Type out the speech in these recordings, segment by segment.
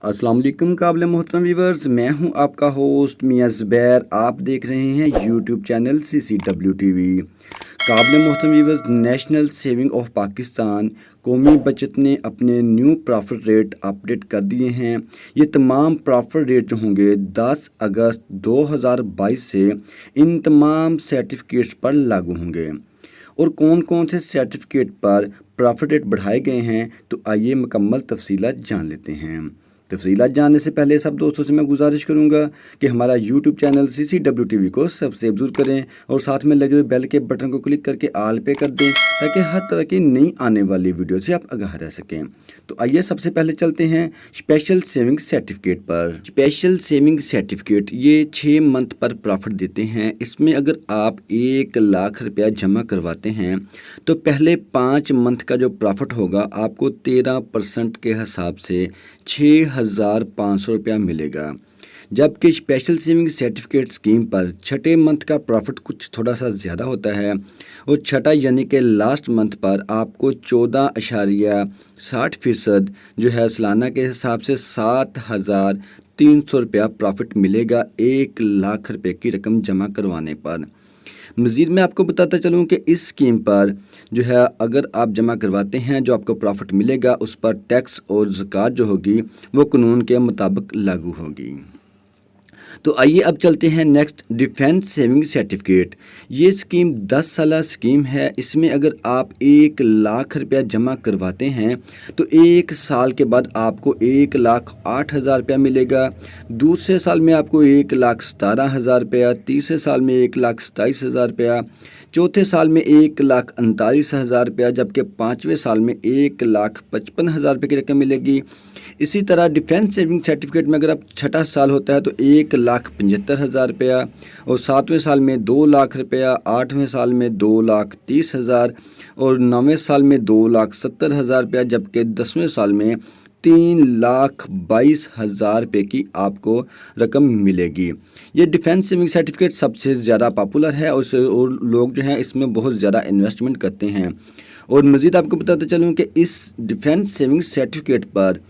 अस्सलाम वालेकुम काबिल मोहतरम व्यूवर्स, मैं हूं आपका होस्ट मियां ज़ुबैर। आप देख रहे हैं यूट्यूब चैनल CCW TV। काबिल मोहतरम viewers, national saving of Pakistan कौमी बचत ने अपने न्यू प्रॉफिट रेट अपडेट कर दिए हैं। ये तमाम प्रॉफिट रेट जो होंगे 10 अगस्त 2022 से इन तमाम सर्टिफिकेट्स पर लागू होंगे। और कौन कौन से सर्टिफिकेट पर प्रॉफिट रेट बढ़ाए गए हैं, तो आइए मुकम्मल तफसीलात जान लेते हैं। तफसीलात जानने से पहले सब दोस्तों से मैं गुजारिश करूंगा कि हमारा यूट्यूब चैनल CCW TV को सब्सक्राइब ज़रूर करें और साथ में लगे हुए बेल के बटन को क्लिक करके आल पे कर दें, ताकि हर तरह की नई आने वाली वीडियो से आप आगाह रह सकें। तो आइए सबसे पहले चलते हैं स्पेशल सेविंग सर्टिफिकेट पर। स्पेशल सेविंग सर्टिफिकेट ये 6 मंथ पर प्रॉफिट देते हैं। इसमें अगर आप 1 लाख रुपया जमा करवाते हैं तो पहले 5 मंथ का जो प्रॉफिट होगा आपको 13% के हिसाब से 6,500 रुपया मिलेगा। जबकि स्पेशल सेविंग सर्टिफिकेट स्कीम पर छठे मंथ का प्रॉफिट कुछ थोड़ा सा ज़्यादा होता है और छठा यानी कि लास्ट मंथ पर आपको 14.60% जो है सालाना के हिसाब से 7,300 रुपया प्रॉफिट मिलेगा 1 लाख रुपए की रकम जमा करवाने पर। मज़ीद मैं आपको बताता चलूँ कि इस स्कीम पर जो है अगर आप जमा करवाते हैं जो आपको प्रॉफिट मिलेगा उस पर टैक्स और ज़कात जो होगी वो कानून के मुताबिक लागू होगी। तो आइए अब चलते हैं नेक्स्ट डिफेंस सेविंग सर्टिफिकेट। ये स्कीम 10 साल स्कीम है। इसमें अगर आप 1 लाख रुपया जमा करवाते हैं तो 1 साल के बाद आपको 1,08,000 रुपया मिलेगा। दूसरे साल में आपको 1,17,000 रुपया, तीसरे साल में 1,27,000 रुपया, चौथे साल में 1,39,000 रुपया, जबकि 5वें साल में 1,55,000 रुपये की रकम मिलेगी। इसी तरह डिफेंस सेविंग सर्टिफिकेट में अगर आप छठा साल होता है तो 1,75,000 रुपया और 7वें साल में 2 लाख रुपया, 8वें साल में 2,30,000 और 9वें साल में 2,70,000 रुपया, जबकि 10वें साल में 3,22,000 रुपये की आपको रकम मिलेगी। ये डिफेंस सेविंग सर्टिफिकेट सबसे ज़्यादा पॉपुलर है और लोग जो हैं इसमें बहुत ज़्यादा इन्वेस्टमेंट करते हैं। और मज़ीद आपको बताते चलूँ कि इस डिफेंस सेविंग सर्टिफिकेट पर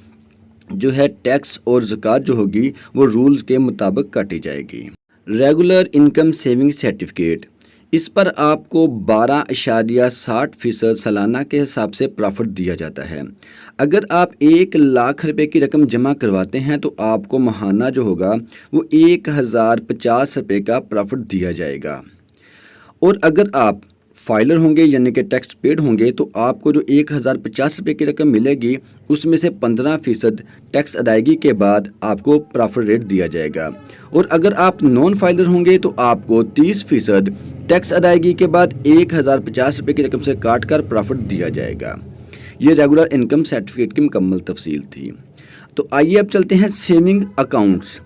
जो है टैक्स और ज़कात जो होगी वो रूल्स के मुताबिक काटी जाएगी। रेगुलर इनकम सेविंग सर्टिफिकेट, इस पर आपको 12.60% सालाना के हिसाब से प्रॉफिट दिया जाता है। अगर आप 1 लाख रुपए की रकम जमा करवाते हैं तो आपको माहाना जो होगा वो 1,050 रुपये का प्रॉफिट दिया जाएगा। और अगर आप फाइलर होंगे यानी कि टैक्स पेड होंगे तो आपको जो 1,050 रुपये की रकम मिलेगी उसमें से 15% टैक्स अदायगी के बाद आपको प्रॉफिट रेट दिया जाएगा। और अगर आप नॉन फाइलर होंगे तो आपको 30% टैक्स अदायगी के बाद 1,050 रुपये की रकम से काट कर प्रॉफिट दिया जाएगा। ये रेगुलर इनकम सर्टिफिकेट की मुकम्मल तफसील थी। तो आइए अब चलते हैं सेविंग अकाउंट्स।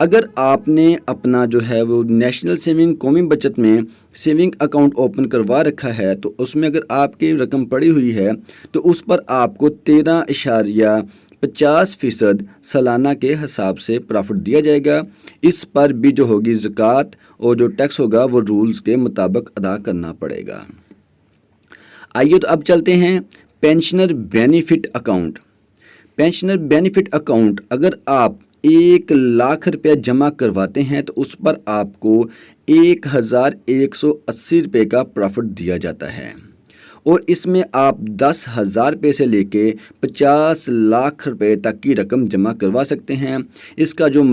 अगर आपने अपना जो है वो नेशनल सेविंग कौमी बचत में सेविंग अकाउंट ओपन करवा रखा है तो उसमें अगर आपकी रकम पड़ी हुई है तो उस पर आपको 13.50% सालाना के हिसाब से प्रॉफिट दिया जाएगा। इस पर भी जो होगी ज़कात और जो टैक्स होगा वो रूल्स के मुताबिक अदा करना पड़ेगा। आइए तो अब चलते हैं pensioner benefit account. Pensioner benefit account अगर आप 1 लाख रुपया जमा करवाते हैं तो उस पर आपको 1,180 रुपये का प्रॉफिट दिया जाता है। और इसमें आप 10,000 रुपये से लेके 50 लाख रुपए तक की रकम जमा करवा सकते हैं। इसका जो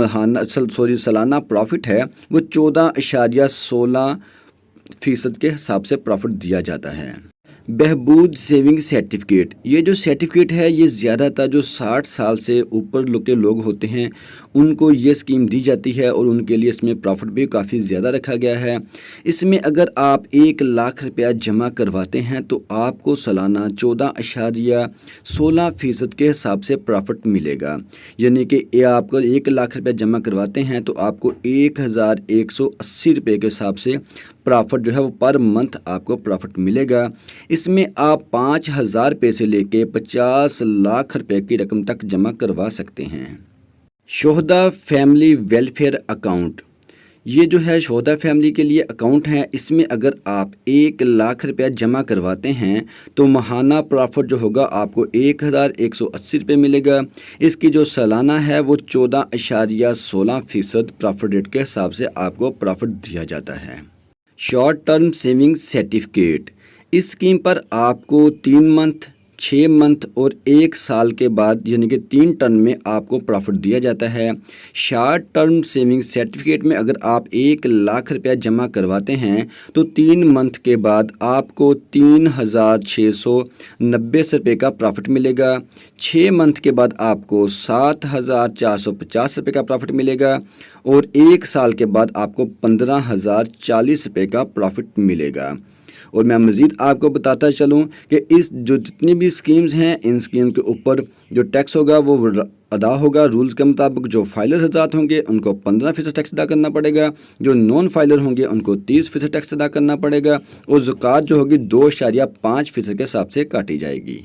सालाना प्रॉफिट है वो 14.16% के हिसाब से प्रॉफिट दिया जाता है। बहबूद सेविंग सर्टिफिकेट, ये जो सर्टिफिकेट है ये ज़्यादातर जो 60 साल से ऊपर के लोग होते हैं उनको ये स्कीम दी जाती है और उनके लिए इसमें प्रॉफिट भी काफ़ी ज़्यादा रखा गया है। इसमें अगर आप 1 लाख रुपया जमा करवाते हैं तो आपको सालाना 14.16% के हिसाब से प्रॉफिट मिलेगा। यानी कि आपको 1 लाख रुपया जमा करवाते हैं तो आपको 1,180 रुपये के हिसाब से प्रॉफिट जो है वो पर मंथ आपको प्रॉफिट मिलेगा। इसमें आप 5,000 रुपये से लेके 50 लाख रुपए की रकम तक जमा करवा सकते हैं। शोहदा फैमिली वेलफेयर अकाउंट, یہ جو ہے شہدا فیملی کے لیے اکاؤنٹ ہے، اس میں اگر آپ 1,00,000 روپیہ جمع کرواتے ہیں تو ماہانہ پرافٹ جو ہوگا آپ کو 1,180 روپے ملے گا۔ اس کی جو سالانہ ہے وہ 14.16% پرافٹ ریٹ کے حساب سے آپ کو پرافٹ دیا جاتا ہے۔ شارٹ ٹرم سیونگ سرٹیفکیٹ، اس اسکیم پر آپ کو 3 منتھ، 6 منتھ اور 1 سال کے بعد یعنی کہ 3 ٹرم میں آپ کو پرافٹ دیا جاتا ہے۔ شارٹ ٹرم سیونگ سرٹیفکیٹ میں اگر آپ 1,00,000 روپیہ جمع کرواتے ہیں تو 3 منتھ کے بعد آپ کو 3,690 روپے کا پرافٹ ملے گا۔ 6 منتھ کے بعد آپ کو 7,450 روپے کا پرافٹ ملے گا اور 1 سال کے بعد آپ کو 15,040 روپے کا پرافٹ ملے گا۔ اور میں مزید آپ کو بتاتا چلوں کہ اس جو جتنی بھی اسکیمز ہیں ان اسکیم کے اوپر جو ٹیکس ہوگا وہ ادا ہوگا رولز کے مطابق۔ جو فائلر حضرات ہوں گے ان کو 15% ٹیکس ادا کرنا پڑے گا، جو نان فائلر ہوں گے ان کو 30% ٹیکس ادا کرنا پڑے گا، اور زکوٰۃ جو ہوگی 2.5% کے حساب سے کاٹی جائے گی۔